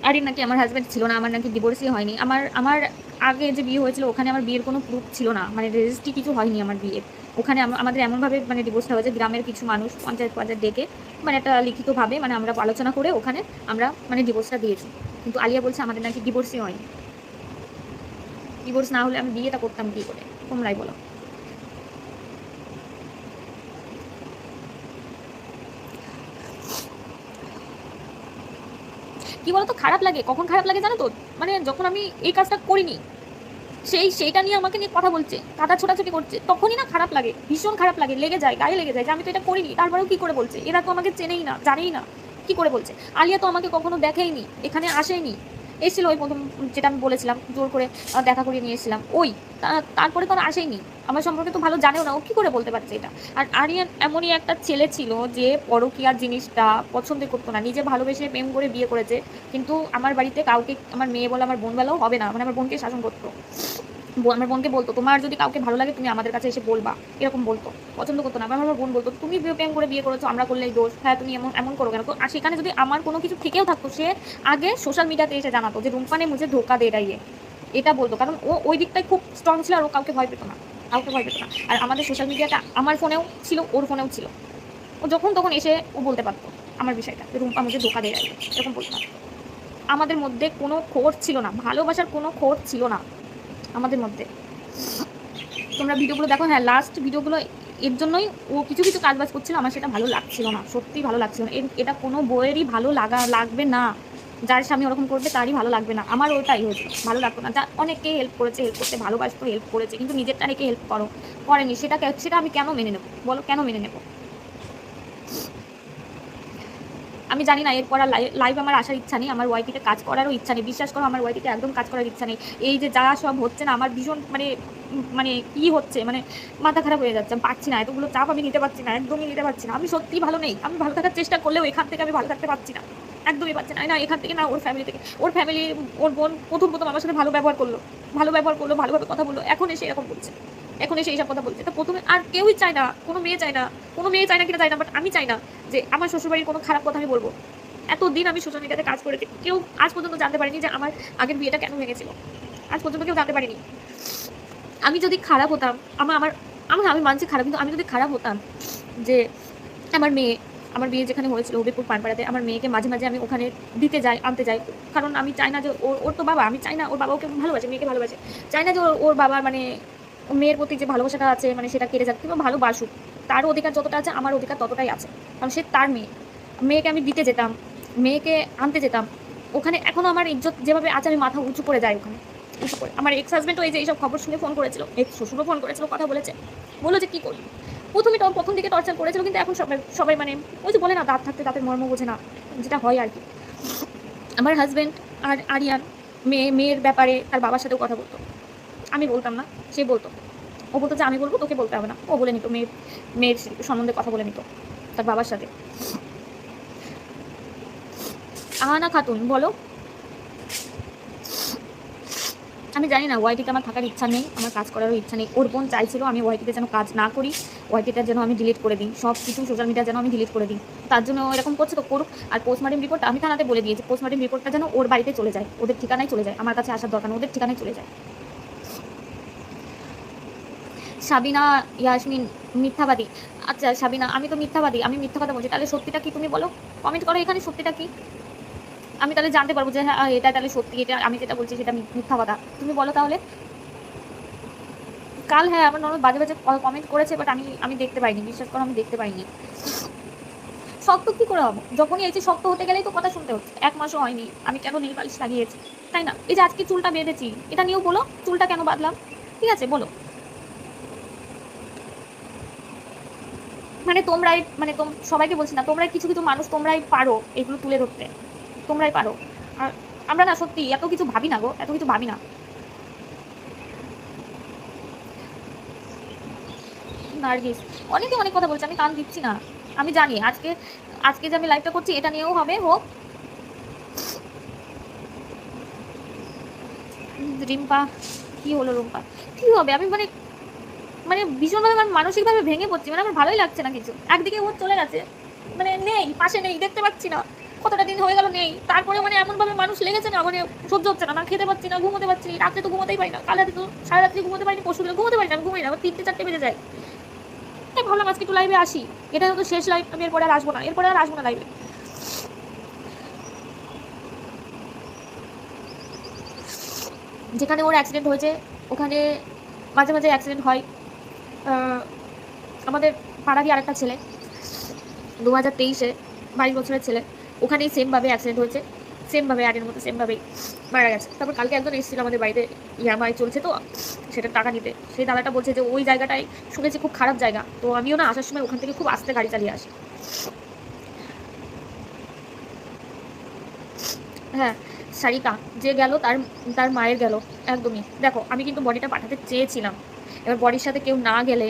আরে নাকি আমার হাজব্যান্ড ছিল না, আমার নাকি ডিভোর্সই হয়নি। আমার আগে যে বিয়ে হয়েছিল ওখানে আমার বিয়ের কোনো প্রুফ ছিল না, মানে রেজিস্ট্রি কিছু হয়নি আমার বিয়ের। ওখানে আমাদের এমনভাবে মানে ডিভোর্সটা হয়েছে, গ্রামের কিছু মানুষ পঞ্চায়েত ডেকে মানে একটা লিখিতভাবে মানে আমরা আলোচনা করে ওখানে আমরা মানে ডিভোর্সটা দিয়েছি। কিন্তু আলিয়া বলছে আমাদের নাকি ডিভোর্সই হয়নি। ডিভোর্স না হলে আমি বিয়েটা করতাম কী করে? তোমরাই বলো। কি বলতো, খারাপ লাগে, কখন খারাপ লাগে জানো তো? মানে যখন আমি এই কাজটা করিনি, সেইটা নিয়ে আমাকে নিয়ে কথা বলছে, কাদা ছোটাছুটি করছে, তখনই না খারাপ লাগে, ভীষণ খারাপ লাগে, লেগে যায়, গায়ে লেগে যায় যে আমি তো এটা করিনি, তারপরেও কি করে বলছে? এরা তো আমাকে চেনেই না, জানেই না, কি করে বলছে? আলিয়া তো আমাকে কখনো দেখেইনি, এখানে আসেনি, এসেছিল ওই প্রথম যেটা আমি বলেছিলাম জোর করে দেখা করিয়ে নিয়ে এসেছিলাম, ওই তারপরে তো আসেইনি, আমার সম্পর্কে তো ভালো জানেও না, ও কি করে বলতে পারছে এটা? আর আরিয়ান এমনই একটা ছেলে ছিল যে পরকীয়ার জিনিসটা পছন্দ করতো না, নিজে ভালোবেসে প্রেম করে বিয়ে করেছে, কিন্তু আমার বাড়িতে কাউকে, আমার মেয়ে বলো আমার বোন বলো হবে না, মানে আমার বোনকে শাসন করতো। আমার বোনকে বলতো তোমার যদি কাউকে ভালো লাগে তুমি আমাদের কাছে এসে বলবা, এরকম বলতো, পছন্দ করতো না। আমার বোন বলতো তুমি প্রেম করে বিয়ে করেছো, আমরা করলেই দোষ, হ্যাঁ তুমি এমন এমন করো কেন? তো আর সেখানে যদি আমার কোনো কিছু থেকেও থাকতো, সে আগে সোশ্যাল মিডিয়াতে এসে জানাতো যে রুম্পা ने मुझे धोखा दे रही है, এটা বলতো, কারণ ও ওই দিকটাই খুব স্ট্রং ছিল, আর ও কাউকে ভয় পেতো না, কাউকে ভয় পেতো না। আর আমাদের সোশ্যাল মিডিয়াটা আমার ফোনেও ছিল, ওর ফোনেও ছিল, ও যখন তখন এসে ও বলতে পারতো আমার বিষয়টা যে রুম্পা मुझे धोखा दे रही है, এরকম বলতে পারতো। আমাদের মধ্যে কোনো খোঁজ ছিল না, ভালোবাসার কোনো খোঁজ ছিল না আমাদের মধ্যে। তোমরা ভিডিওগুলো দেখো, হ্যাঁ লাস্ট ভিডিওগুলো এর জন্যই ও কিছু কিছু কাজবাজ করছিল, আমার সেটা ভালো লাগছিল না, সত্যিই ভালো লাগছিল না। এটা কোনো বইয়েরই ভালো লাগবে না, যার স্বামী ওরকম করবে তারই ভালো লাগবে না। আমার ওটাই হয়েছিল, ভালো লাগতো না। যা অনেককে হেল্প করেছে, হেল্প করতে ভালোবাসতো, হেল্প করেছে, কিন্তু নিজেরটা রেখে হেল্প করেনি, সেটা আমি কেন মেনে নেবো বলো? কেন মেনে নেবো? আমি জানি না এরপর আর লাইভ আমার আসার ইচ্ছা নেই, আমার ওয়াইটিতে কাজ করারও ইচ্ছা নেই, বিশ্বাস করো আমার ওয়াইটিতে একদম কাজ করার ইচ্ছা নেই। এই যে যা সব হচ্ছে না, আমার ভীষণ মানে মানে কি হচ্ছে, মানে মাথা খারাপ হয়ে যাচ্ছে, আমি পারছি না, এতগুলো চাপ আমি নিতে পারছি না, একদমই নিতে পারছি না। আমি সত্যিই ভালো নেই, আমি ভালো থাকার চেষ্টা করলেও এখান থেকে আমি ভালো থাকতে পারছি না, একদমই পারছি না। না এখান থেকে না, ওর ফ্যামিলি থেকে, ওর ফ্যামিলি, ওর বোন প্রথম আমার সাথে ভালো ব্যবহার করলো, ভালোভাবে কথা বললো, এখন এসে এরকম বলছে, এখন এসে এইসব কথা বলছে। তো প্রথমে আর কেউই চায় না, কোনো মেয়ে চায় না, কিনা চায় না, বাট আমি চাই না যে আমার শ্বশুরবাড়ির কোনো খারাপ কথা আমি বলবো। এতদিন আমি সোশ্যাল মিডিয়াতে কাজ করেছি, কেউ আজ পর্যন্ত জানতে পারিনি যে আমার আগের বিয়েটা কেন ভেঙেছিল, আজ পর্যন্ত কেউ জানতে পারিনি। আমি যদি খারাপ হতাম, আমি মানছি খারাপ, কিন্তু আমি যদি খারাপ হতাম যে আমার মেয়ে, আমার বিয়ে যেখানে হয়েছিল হবিপুর পানপাড়াতে, আমার মেয়েকে মাঝে মাঝে আমি ওখানে দিতে যাই, আনতে যাই। কারণ আমি চাই না যে ওর তো বাবা, আমি চাই না, ওর বাবা ওকে ভালোবাসে, মেয়েকে ভালোবাসে, চাই না যে ওর বাবার মানে মেয়ের প্রতি যে ভালোবাসাটা আছে মানে সেটা কেড়ে যাক, কিংবা ভালোবাসুক। তার অধিকার যতটা আছে আমার অধিকার ততটাই আছে, কারণ সে তার মেয়ে। মেয়েকে আমি দিতে যেতাম, মেয়েকে আনতে যেতাম ওখানে। এখনো আমার ইজ্জত যেভাবে আছে আমি মাথা উঁচু করে যাই ওখানে, উঁচু করে। আমার এক্স হাজবেন্ডও এই যে এইসব খবর শুনে ফোন করেছিল, এক্স শ্বশুরও ফোন করেছিল, কথা বলেছে, বললো যে কী করি। প্রথম দিকে টর্চার করেছিল, কিন্তু এখন সবাই সবাই মানে ওই যে বলে না, দাঁত থাকতে দাঁতের মর্ম বোঝে না, যেটা হয় আর কি। আমার হাজব্যান্ড আর আরিয়ান মেয়ের ব্যাপারে তার বাবার সাথেও কথা বলতো, আমি বলতাম না, সে বলতো। ও বলতো যে আমি বলবো, তোকে বলতে হবে না। ও বলে নিত, মেয়ের সম্বন্ধে কথা বলে নিত তার বাবার সাথে। আহানা খাতুন বলো। আমি জানি না, ওয়াইটিতে আমার থাকার ইচ্ছা নেই, আমার কাজ করারও ইচ্ছা নেই। ওর বোন চাইছিল আমি ওয়াইটিতে যেন কাজ না করি, ওয়াইটিটা যেন আমি ডিলিট করে দিই, সব কিছু সোশ্যাল মিডিয়া যেন আমি ডিলিট করে দিই। তার জন্য এরকম করছে, তো করুক। আর পোস্টমর্টম রিপোর্ট আমি থানাতে বলে দিয়েছি, পোস্টমর্টম রিপোর্টটা যেন ওর বাড়িতে চলে যায়, ওদের ঠিকানায় চলে যায়, আমার কাছে আসার দরকার, ওদের ঠিকানায় চলে যায়। সাবিনা ইয়াসমিন মিথ্যাবাদী। আচ্ছা সাবিনা, আমি তো মিথ্যাবাদী, আমি মিথ্যা কথা বলছি, তাহলে সত্যিটা কি তুমি বলো, কমেন্ট করো এখানে, সত্যিটা কি। আমি তাহলে জানতে পারবো যে হ্যাঁ এটা তাহলে সত্যি, এটা আমি যেটা বলছি সেটা মিথ্যা কথা। তুমি বলো তাহলে। কাল হ্যাঁ আমার ননদ বাজে বাজে কমেন্ট করেছে, বাট আমি দেখতে পাইনি, বিশ্বাস করো আমি দেখতে পাইনি। শক্ত কি করে হবো, যখনই এই যে শক্ত হতে গেলেই তো কথা শুনতে হচ্ছে। 1 মাসও হয়নি আমি কেন নীল পালিশ লাগিয়েছি, তাই না? এই যে আজকে চুলটা বেঁধেছি, এটা নিয়েও বলো, চুলটা কেন বাঁধলাম, ঠিক আছে বলো। মানে তোমরাই, মানে সবাইকে বলছি না, তোমরাই কিছু কিছু মানুষ, তোমরাই পারো এগুলো তুলে ধরতে, তোমরাই পারো। আর আমরা না সত্যি এত কিছু ভাবি না গো, এত কিছু ভাবি না। নার্গিস অনেকে অনেক কথা বলছে, আমি কান দিচ্ছি না। আমি জানি আজকে আজকে যে আমি লাইভটা করছি এটা নিয়েও হবে, হোক। রিম্পা, কি হলো রুম্পা, কি হবে? আমি মানে মানে ভীষণভাবে মানে মানসিকভাবে ভেঙে পড়ছি, মানে আমার ভালোই লাগছে না কিছু। একদিকে ও চলে গেছে, মানে নেই, পাশে নেই, দেখতে পাচ্ছি না, কতটা দিন হয়ে গেল নেই। তারপরে মানে এমনভাবে মানুষ লেগেছে না, মানে সহ্য হচ্ছে না, না খেতে পাচ্ছি না, ঘুমোতে পারছি, রাত্রে তো ঘুমোতেই পারি না, কাল রাতে তো সারা রাত্রি ঘুমোতে পারিনি, পরশু দিন ঘুমোতে পারি না, আমি ঘুমাই না, আবার 3টে 4টে বেজে যায়। তাই ভাবলাম আজকে একটু লাইভে আসি, এটা তো শেষ লাইভ, আমি এরপরে আর আসবো না, এরপরে আর আসবো না লাইভে। যেখানে ওর অ্যাক্সিডেন্ট হয়েছে ওখানে মাঝে মাঝে অ্যাক্সিডেন্ট হয়। আমাদের পাড়ারই আরেকটা ছেলে 2023-এ 22 বছরের ছেলে, ওখানেই সেমভাবে অ্যাক্সিডেন্ট হয়েছে, সেমভাবে আগের মতো সেমভাবেই মারা গেছে। তারপর কালকে একজন এসেছিল আমাদের বাড়িতে, ইএমআই চলছে তো সেটা টাকা নিতে, সেই দাদাটা বলছে যে ওই জায়গাটাই শুনেছি খুব খারাপ জায়গা, তো আমিও না আসার সময় ওখান থেকে খুব আস্তে গাড়ি চালিয়ে আসি। হ্যাঁ, সারিকা যে গেল তার তার মায়ের গেল, একদমই। দেখো আমি কিন্তু বডিটা পাঠাতে চেয়েছিলাম, এবার বডির সাথে কেউ না গেলে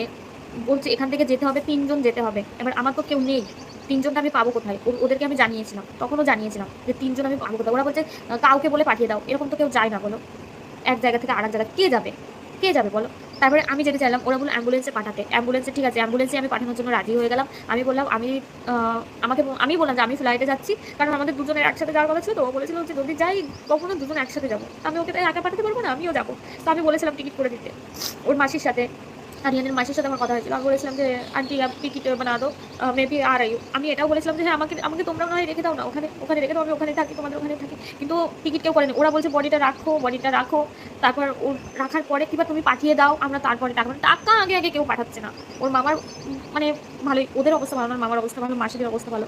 বলছে এখান থেকে যেতে হবে, 3জন যেতে হবে। এবার আমার তো কেউ নেই, 3জনটা আমি পাবো কোথায়? ওদেরকে আমি জানিয়েছিলাম, তখনও জানিয়েছিলাম যে 3জন আমি পাবো কোথায়। ওরা বলছে কাউকে বলে পাঠিয়ে দাও, এরকম তো কেউ যায় না বলো, এক জায়গা থেকে আরেক জায়গায় কে যাবে, কে যাবে বলো। তারপরে আমি যেতে চাইলাম, ওরা বললো অ্যাম্বুলেন্সে পাঠাতে, অ্যাম্বুলেন্সে ঠিক আছে, অ্যাম্বুলেন্সে আমি পাঠানোর জন্য রাজি হয়ে গেলাম। আমি বললাম আমি বললাম যে আমি ফ্লাইটে যাচ্ছি, কারণ আমাদের দুজনের একসাথে যাওয়ার কথা ছিল। তো ও বলেছিল যে যদি যাই কখনো দুজন একসাথে যাবো, আমি ওকে তাই একা পাঠাতে পারবো না, আমিও যাবো। তো আমি বলেছিলাম টিকিট করে দিতে ওর মাসির সাথে, আরিয়ানের মাসির সাথে আমার কথা হয়েছিল। আমি বলেছিলাম যে আন্টি আপ টিকিট বানা দো, মেবি আর আই। আমি এটাও বলেছিলাম যে হ্যাঁ আমাকে আমাকে তোমরা নয় রেখে দাও না, ওখানে ওখানে রেখে দাও, আমি ওখানে থাকি, তোমাদের ওখানে থাকি। কিন্তু টিকিট কেউ করেনি, ওরা বলছে বডিটা রাখো, বডিটা রাখো, তারপর ওর রাখার পরে কিংবা তুমি পাঠিয়ে দাও, আমরা তারপরে টাকা, মানে টাকা আগে আগে কেউ পাঠাচ্ছে না। ওর মামার মানে ভালোই, ওদের অবস্থা ভালো, আমার মামার অবস্থা ভালো, মাসিদের অবস্থা ভালো,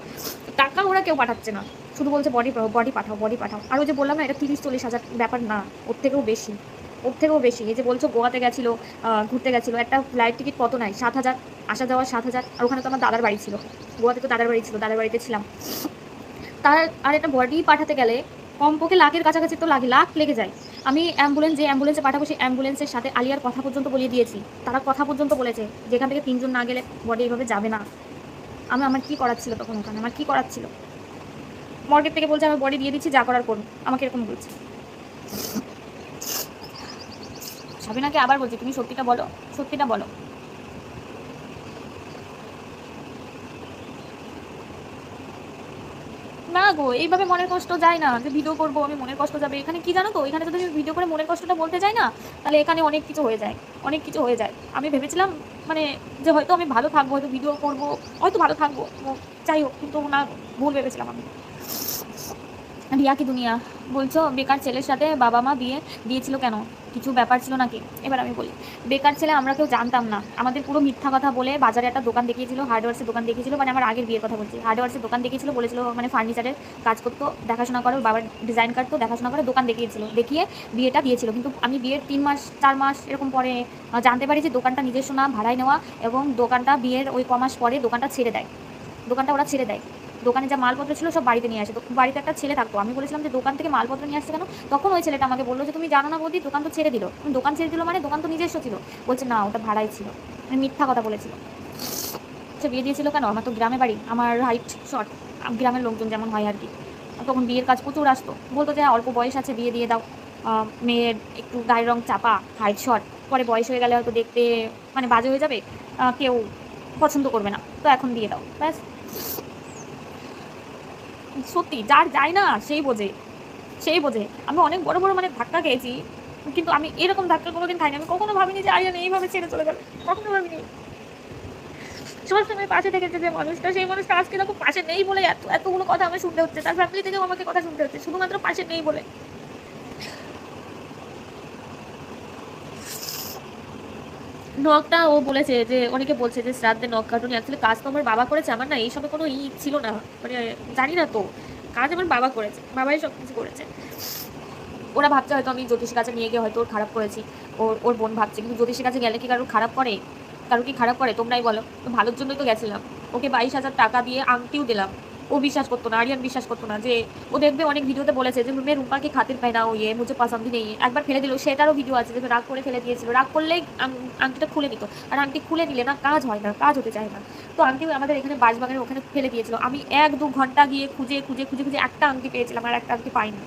টাকা ওরা কেউ পাঠাচ্ছে না, শুধু বলছে বডি বডি পাঠাও, বডি পাঠাও। আর ওই যে বললাম না, এটা 30-40 হাজার ব্যাপার না, ওর থেকেও বেশি, ওর থেকেও বেশি। এই যে বলছো গোয়াতে গেছিলো, ঘুরতে গেছিলো, একটা ফ্লাইট টিকিট কত নাই, 7,000, আসা যাওয়া 7,000। আর ওখানে তো আমার দাদার বাড়ি ছিল, গোয়াতে তো দাদার বাড়ি ছিল, দাদার বাড়িতে ছিলাম। তার আর একটা বডি পাঠাতে গেলে কমপক্ষে লাখের কাছাকাছি তো লাগে, লাখ লেগে যায়। আমি যে অ্যাম্বুলেন্সে পাঠাবো, সেই অ্যাম্বুলেন্সের সাথে আলিয়ার কথা পর্যন্ত বলিয়ে দিয়েছি, তারা কথা পর্যন্ত বলেছে যেখান থেকে 3জন না গেলে বডি এইভাবে যাবে না। আমার কি করার ছিল তখন ওখানে, আমার কি করার ছিল? মর্গের থেকে বলছে আমি বডি দিয়ে দিচ্ছি, যা করার করুন, আমাকে এরকম বলছে। সাবিনাকে আবার বলছি তুমি সত্যিটা বলো, সত্যিটা বলো। না গো, এইভাবে মনের কষ্ট যায় না, যে ভিডিও করবো আমি মনের কষ্ট যাবে। এখানে কি জানো তো, এখানে যদি আমি ভিডিও করে মনের কষ্টটা বলতে যাই না, তাহলে এখানে অনেক কিছু হয়ে যায়, অনেক কিছু হয়ে যায়। আমি ভেবেছিলাম মানে যে হয়তো আমি ভালো থাকবো, হয়তো ভিডিও করবো, হয়তো ভালো থাকবো, যাই হোক, কিন্তু না, ভুল ভেবেছিলাম আমি। রিয়া কি দুনিয়া। বলছো বেকার ছেলের সাথে বাবা মা বিয়ে দিয়েছিল কেন, কিছু ব্যাপার ছিল নাকি? এবার আমি বলি, বেকার ছেলে আমরা কেউ জানতাম না, আমাদের পুরো মিথ্যা কথা বলে বাজারে একটা দোকান দেখিয়েছিল, হার্ডওয়্যার্সের দোকান দেখিয়েছিল, মানে আমার আগের বিয়ের কথা বলছি, হার্ডওয়্যার্সের দোকান দেখিয়েছিল, বলেছিল মানে ফার্নিচারের কাজ করতো, দেখাশোনা করো, বাবার ডিজাইন কাটতো, দেখাশোনা করে দোকান দেখিয়েছিল, দেখিয়ে বিয়েটা দিয়েছিল। কিন্তু আমি বিয়ের 3 মাস 4 মাস এরকম পরে জানতে পারি যে দোকানটা নিজস্ব না, ভাড়ায় নেওয়া, এবং দোকানটা বিয়ের ওই কমাস পরে দোকানটা ছেড়ে দেয়, দোকানটা ওরা ছেড়ে দেয়। দোকানে যা মালপত্র ছিল সব বাড়িতে নিয়ে আসে, তো বাড়িতে একটা ছেলে থাকতো, আমি বলেছিলাম যে দোকান থেকে মালপত্র নিয়ে আসছে কেন, তখন ওই ছেলেটা আমাকে বললো যে তুমি জানো না বৌদি, দোকান তো ছেড়ে দিল। দোকান ছেড়ে দিল মানে দোকান তো নিজস্ব ছিল। বলছে না, ওটা ভাড়াই ছিল, মানে মিথ্যা কথা বলেছিল। সে বিয়ে দিয়েছিল কেন, আমার তো গ্রামে বাড়ি, আমার হাইট শর্ট, গ্রামের লোকজন যেমন হয় আর কি, তখন বিয়ের কাজ প্রচুর আসতো, বলতো যে অল্প বয়স আছে বিয়ে দিয়ে দাও, মেয়ের একটু গায়ের রং চাপা, হাইট শর্ট, পরে বয়স হয়ে গেলে হয়তো দেখতে মানে বাজে হয়ে যাবে, কেউ পছন্দ করবে না, তো এখন দিয়ে দাও ব্যাস। সত্যি যার যায় না সেই বোঝে, সেই বোঝে। আমি অনেক বড় বড় মানে ধাক্কা খেয়েছি, কিন্তু আমি এরকম ধাক্কা কোনোদিন খাইনি। আমি কখনো ভাবিনি যে আরিয়ান এইভাবে ছেড়ে চলে যাবে, কখনো ভাবিনি। সবসময় পাশে থেকেছে যে মানুষটা, সেই মানুষটা আজকে দেখো পাশে নেই বলে এতগুলো কথা আমার শুনতে হচ্ছে, তার ফ্যামিলি থেকেও আমাকে কথা শুনতে হচ্ছে, শুধুমাত্র পাশে নেই বলে। নখটা ও বলেছে যে, অনেকে বলছে যে শ্রাদ্ধে নখ কাটুনি, অ্যাকচুয়ালি কাজ তো আমার বাবা করেছে, আমার না এইসবে কোনো ছিল না, মানে জানি না তো, কাজ আমার বাবা করেছে, বাবাই সব কিছু করেছে। ওরা ভাবছে হয়তো আমি জ্যোতিষীর কাছে নিয়ে গিয়ে হয়তো ওর খারাপ করেছি, ওর বোন ভাবছে, কিন্তু জ্যোতিষীর কাছে গেলে কি কারোর খারাপ করে, কারো কি খারাপ করে তোমরাই বলো? তো ভালোর জন্যই তো গেছিলাম। ওকে 22,000 টাকা দিয়ে আংটিও দিলাম, ও বিশ্বাস করতো না, আরিয়ান বিশ্বাস করতো না। যে ও দেখবে অনেক ভিডিওতে বলেছে যে মেয়ে রুম্পাকে খাতির পায় না, ও ইয়ে মুঝে পছন্দ নেই, একবার ফেলে দিল, সেটারও ভিডিও আছে যে রাগ করে ফেলে দিয়েছিল, রাগ করলেই আংটিটা খুলে নিত, আর আংটি খুলে নিলে না কাজ হয় না, কাজ হতে চায় না। তো আংটি আমাদের এখানে বাঁশবাগানের ওখানে ফেলে দিয়েছিল, আমি 1-2 ঘন্টা গিয়ে খুঁজে খুঁজে খুঁজে খুঁজে একটা আংটি পেয়েছিলাম, আর একটা আংটি পাইনি।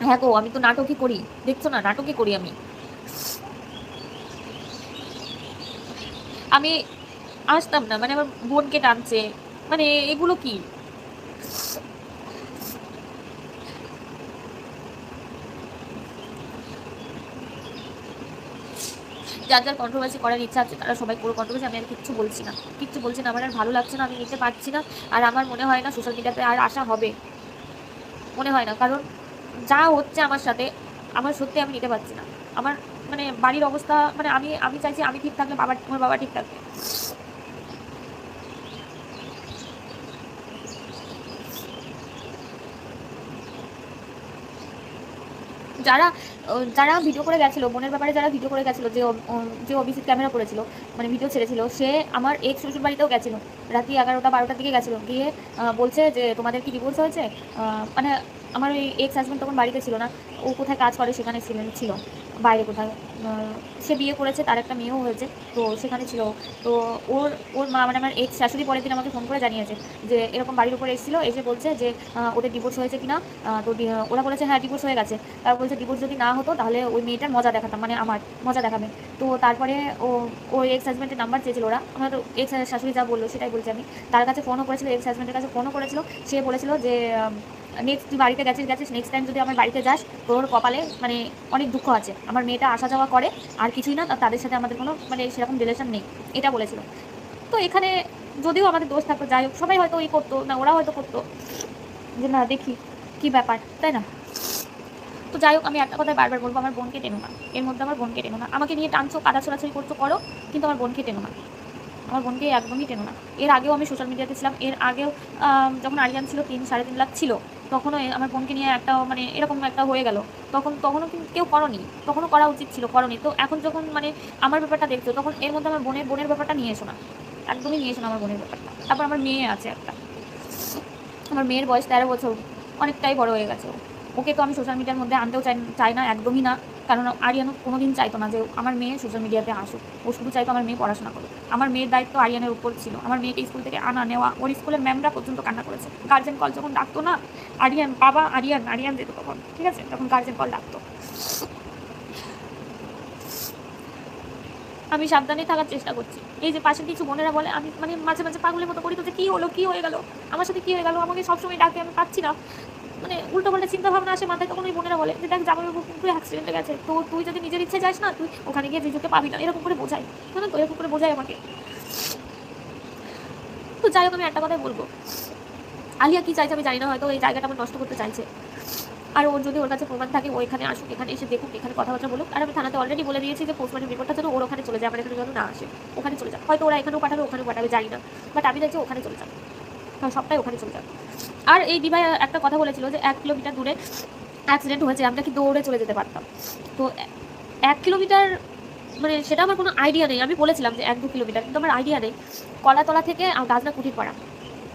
হ্যাঁ গো, আমি তো নাটকই করি, দেখছো না, নাটকই করি আমি। আমি আসতাম না, মানে আমার বোনকে টানছে, মানে এগুলো কি? যার যার কন্ট্রোভার্সি করার ইচ্ছা আছে তারা সবাই পুরো কন্ট্রোভার্সি, আমি আর কিচ্ছু বলছি না, কিচ্ছু বলছি না, আমার আর ভালো লাগছে না, আমি নিতে পারছি না। আর আমার মনে হয় না সোশ্যাল মিডিয়াতে আর আসা হবে, মনে হয় না, কারণ যা হচ্ছে আমার সাথে, আমার সত্যি আমি নিতে পারছি না। আমার মানে বাড়ির অবস্থা, মানে আমি আমি চাইছি আমি ঠিক থাকলে আমার বাবা ঠিক থাকবে। যারা যারা ভিডিও করে গেছিলো বোনের ব্যাপারে, যারা ভিডিও করে গেছিলো, যে অভিজিৎ ক্যামেরা করেছিল, মানে ভিডিও ছেড়েছিল, সে আমার এক্স শ্বশুর বাড়িতেও গেছিলো, রাত্রি 11টা 12টার দিকে গেছিলো, গিয়ে বলছে যে তোমাদের কি ডিভোর্স হয়েছে, মানে আমার ওই এক্স হাজব্যান্ড তখন বাড়িতে ছিল না, ও কোথায় কাজ করে সেখানে ছিল, বাইরে কোথায়, সে বিয়ে করেছে, তার একটা মেয়েও হয়েছে, তো সেখানে ছিল। তো ওর ওর মা, মানে আমার এক্স শাশুড়ি পরের দিন আমাকে ফোন করে জানিয়েছে যে এরকম বাড়ির উপরে এসেছিলো, এসে বলছে যে ওদের ডিভোর্স হয়েছে কিনা। তো ওরা বলেছে হ্যাঁ ডিভোর্স হয়ে গেছে। তারপর বলছে ডিভোর্স যদি না হতো তাহলে ওই মেয়েটার মজা দেখাতাম, মানে আমার মজা দেখাবে। তো তারপরে ওই এক্স হাজব্যান্ডের নাম্বার চেয়েছিল ওরা, আমার তো এক্স শাশুড়ি যা বললো সেটাই বলছি আমি। তার কাছে ফোনও করেছিল, এক্স হাজব্যান্ডের কাছে ফোনও করেছিল, সে বলেছিল যে নেক্সট তুই বাড়িতে গেছিস, নেক্সট টাইম যদি আমার বাড়িতে যাস তোর কপালে মানে অনেক দুঃখ আছে, আমার মেয়েটা আসা যাওয়া করে আর কিছুই না, তাদের সাথে আমাদের কোনো মানে সেরকম রিলেশন নেই, এটা বলেছিল। তো এখানে যদিও আমাদের দোষ থাকতো, যাই হোক, সবাই হয়তো ওই করতো না, ওরা হয়তো করতো যে না দেখি কি ব্যাপার, তাই না? তো যাই হোক, আমি একটা কথাই বারবার বলবো, আমার বোনকে টেনো না, এর মধ্যে আমার বোনকে টেনো না, আমাকে নিয়ে টানছো, কাদা ছোড়াছড়ি করছো করো, কিন্তু আমার বোনকে টেনো না, আমার বোনকে একদমই টেনো না। এর আগেও আমি সোশ্যাল মিডিয়াতে ছিলাম, এর আগেও যখন আরিয়ান ছিল 3-3.5 লাখ ছিল, তখনও আমার বোনকে নিয়ে একটা মানে এরকম একটা হয়ে গেল, তখনও কিন্তু কেউ করনি, তখনও করা উচিত ছিল, করনি। তো এখন যখন মানে আমার ব্যাপারটা দেখছো, তখন এর মধ্যে আমার বোনের ব্যাপারটা নিয়ে এসো না, একদমই নিয়ে এসো না আমার বোনের ব্যাপারটা। তারপর আমার মেয়ে আছে একটা, আমার মেয়ের বয়স 13 বছর, অনেকটাই বড় হয়ে গেছে। ওকে তো আমি সোশ্যাল মিডিয়ার মধ্যে আনতেও চাই না, একদমই না, কারণ আরিয়ানও কোনোদিন চাইতো না যে আমার মেয়ে সোশ্যাল মিডিয়াতে আসুক, ও শুধু চাইতো আমার মেয়ে পড়াশোনা করুক। আমার মেয়ের দায়িত্ব আরিয়ানের উপর ছিল, আমার মেয়েকে স্কুল থেকে আনা নেওয়া, ওর স্কুলের ম্যামরা পর্যন্ত কান্না করেছে, গার্জেন কল যখন ডাকতো না, আরিয়ান বাবা আরিয়ান যেত তখন, ঠিক আছে, তখন গার্জেন কল ডাকতো। আমি সাবধানে থাকার চেষ্টা করছি। এই যে পাশের কিছু বোনেরা বলে, আমি মানে মাঝে মাঝে পাগলের মতো করি, তো যে কী হলো, কী হয়ে গেল, আমার সাথে কী হয়ে গেল, আমাকে সবসময় ডাকে, আমি পাচ্ছি না, মানে উল্টো পাল্টা চিন্তা ভাবনা আসে মাথায়, তখন ওই বোনেরা বলে যে দেখ জামাইবাবু কিন্তু অ্যাক্সিডেন্টে গেছে, তো তুই যদি নিজের ইচ্ছে যাস না, তুই ওখানে গিয়ে জিজুকে পাবি না, এরকম করে বোঝায়, জানো তো, এরকম করে বোঝায় আমাকে। তো যাই হোক, আমি একটা কথাই বলবো, আলিয়া কি চাইছে আমি জানি না, হয়তো এই জায়গাটা আমার নষ্ট করতে চাইছে। আর ওর যদি ওর কাছে প্রমাণ থাকে, ও এখানে আসুক, এখানে এসে দেখুক, এখানে কথাবার্তা বলুক। আর আমি থানাতে অলরেডি বলে দিয়েছি যে পোস্টমর্টম রিপোর্টটা যেন ওর ওখানে চলে যায়, আমার এখানে যেন না আসে, ওখানে চলে যায়। হয়তো ওরা এখানেও পাঠাবে, ওখানেও পাঠাবে, জানি না, বাট আমি চাইছি ওখানে চলে যাবে, কারণ সবটাই ওখানে চলে যাবে। আর এই দিভাই একটা কথা বলেছিল যে 1 কিলোমিটার দূরে অ্যাক্সিডেন্ট হয়েছে, আমরা কি দৌড়ে চলে যেতে পারতাম। তো 1 কিলোমিটার মানে সেটা আমার কোনো আইডিয়া নেই, আমি বলেছিলাম যে 1-2 কিলোমিটার, কিন্তু আমার আইডিয়া নেই কলাতলা থেকে গাজনা কুঠির পাড়া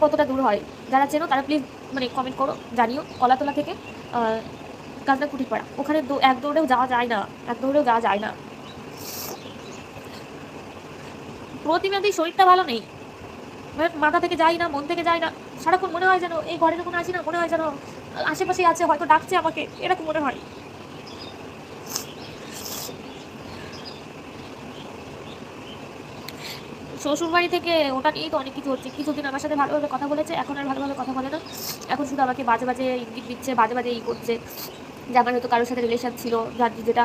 কতটা দূর হয়। যারা চেনো তারা প্লিজ মানে কমেন্ট করো, জানিও। কলাতলা থেকে গাজনা কুঠির পাড়া, ওখানে এক দৌড়েও যাওয়া যায় না, এক দৌড়েও যাওয়া যায় না। প্রতিমাদি শরীরটা ভালো নেই, মাথা থেকে যাই না, মন থেকে যাই না, সারাক্ষণ মনে হয় যেন এই ঘরে যখন আসি না, মনে হয় যেন আশেপাশে আছে, হয়তো ডাকছে আমাকে, এরকম মনে হয়। শ্বশুর বাড়ি থেকে ওটা নিয়েই তো অনেক কিছু হচ্ছে। কিছুদিন আমার সাথে ভালোভাবে কথা বলেছে, এখন আর ভালোভাবে কথা বলে না, এখন শুধু আমাকে বাজে বাজে ইঙ্গিত দিচ্ছে, বাজে বাজে ই করছে যে আমার হয়তো কারোর সাথে রিলেশন ছিল, যেটা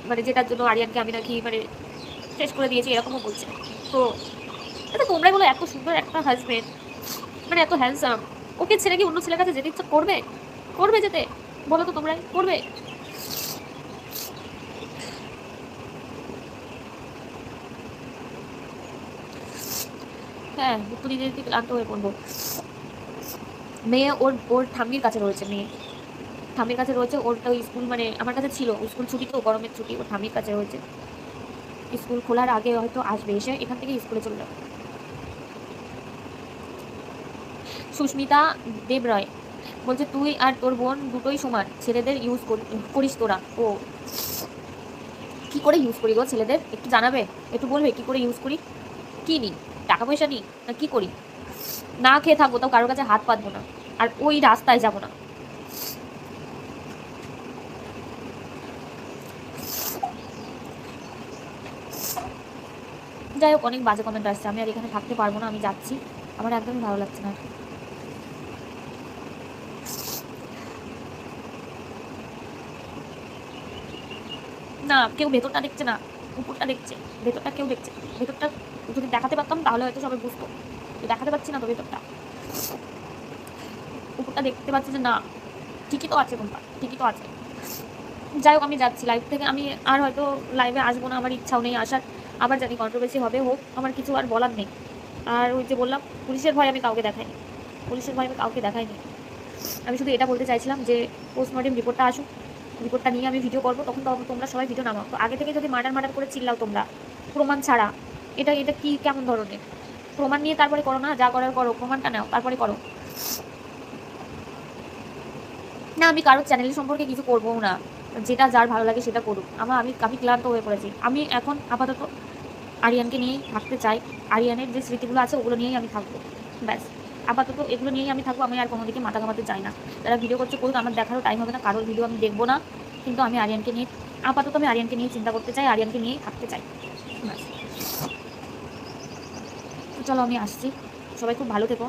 মানে যেটার জন্য আরিয়ানকে আমি নাকি মানে শেষ করে দিয়েছি, এরকমও বলছে। তো এটা তোমরাই বলো, এত সুন্দর একটা হাজবেন্ড, মানে এত হ্যান্ডসাম, ওকে ছেড়ে কি অন্য ছেলের কাছে যেতে ইচ্ছা করবে? করবে যেতে? বলো তো তোমরাই, করবে? হ্যাঁ, মৃত্যু দিতে দিতে ক্লান্ত হয়ে পড়বো। মেয়ে ওর ওর ঠাম্মির কাছে রয়েছে, মেয়ে ঠাম্মির কাছে রয়েছে। ওর তো স্কুল মানে আমার কাছে ছিল, স্কুল ছুটি তো, গরমের ছুটি, ওর ঠাম্মির কাছে রয়েছে। স্কুল খোলার আগে হয়তো আসবে, এসে এখান থেকে স্কুলে চলে যাবে। সুস্মিতা দেবরয় বলছে তুই আর তোর বোন দুটোই সমান, ছেলেদের ইউজ করিস তোরা। ও কি করে ইউজ করি গো ছেলেদের, একটু জানাবে, একটু বলবে কি করে ইউজ করি? কি নি, টাকা পয়সা নি, না কি করি? না খেয়ে থাকবো, তাও কারোর কাছে হাত পাতবো না, আর ওই রাস্তায় যাবো না। যাই হোক, অনেক বাজে কমেন্ট আসছে, আমি আর এখানে থাকতে পারবো না, আমি যাচ্ছি, আমার একদমই ভালো লাগছে না। না, কেউ ভেতরটা দেখছে না, উপরটা দেখছে, ভেতরটা কেউ দেখছে। ভেতরটা যদি দেখাতে পারতাম তাহলে হয়তো সবাই বুঝতো, দেখাতে পারছি না তো ভেতরটা, উপরটা দেখতে পাচ্ছি যে না, ঠিকই তো আছে, কোনটা ঠিকই তো আছে। যাই হোক, আমি যাচ্ছি লাইভ থেকে, আমি আর হয়তো লাইভে আসবো না, আমার ইচ্ছাও নেই আসার। আবার জানি কন্ট্রোভার্সি হবে, হোক, আমার কিছু আর বলার নেই। আর ওই যে বললাম, পুলিশের ভয় আমি কাউকে দেখাইনি, পুলিশের ভয় আমি কাউকে দেখাইনি। আমি শুধু এটা বলতে চাইছিলাম যে পোস্টমর্টেম রিপোর্টটা আসুক, রিপোর্টটা নিয়ে আমি ভিডিও করবো, তখন তোমরা সবাই ভিডিও নামাও। তো আগে থেকে যদি মার্ডার করে চিল্লাও তোমরা প্রমাণ ছাড়া, এটা এটা কি কেমন ধরনের? প্রমাণ নিয়ে তারপরে করো না, যা করার করো, প্রমাণটা নাও তারপরে করো। না, আমি কারোর চ্যানেল সম্পর্কে কিছু করবো না, যেটা যার ভালো লাগে সেটা করুক। আমি ক্লান্ত হয়ে পড়েছি। আমি এখন আপাতত আরিয়ানকে নিয়েই থাকতে চাই, আরিয়ানের যে স্মৃতিগুলো আছে ওগুলো নিয়েই আমি থাকবো, ব্যাস। আপাতত এগুলো নিয়েই আমি থাকবো, আমি আর কোনো দিকে মাথা ঘামাতে চাই না। যারা ভিডিও করছে করুক, আমার দেখারও টাইম হবে না, কারোর ভিডিও আমি দেখবো না। কিন্তু আমি আরিয়ানকে নিয়ে আপাতত আমি আরিয়ানকে নিয়ে চিন্তা করতে চাই, আরিয়ানকে নিয়েই থাকতে চাই, ব্যাস। চলো আমি আসছি, সবাই খুব ভালো থেকো।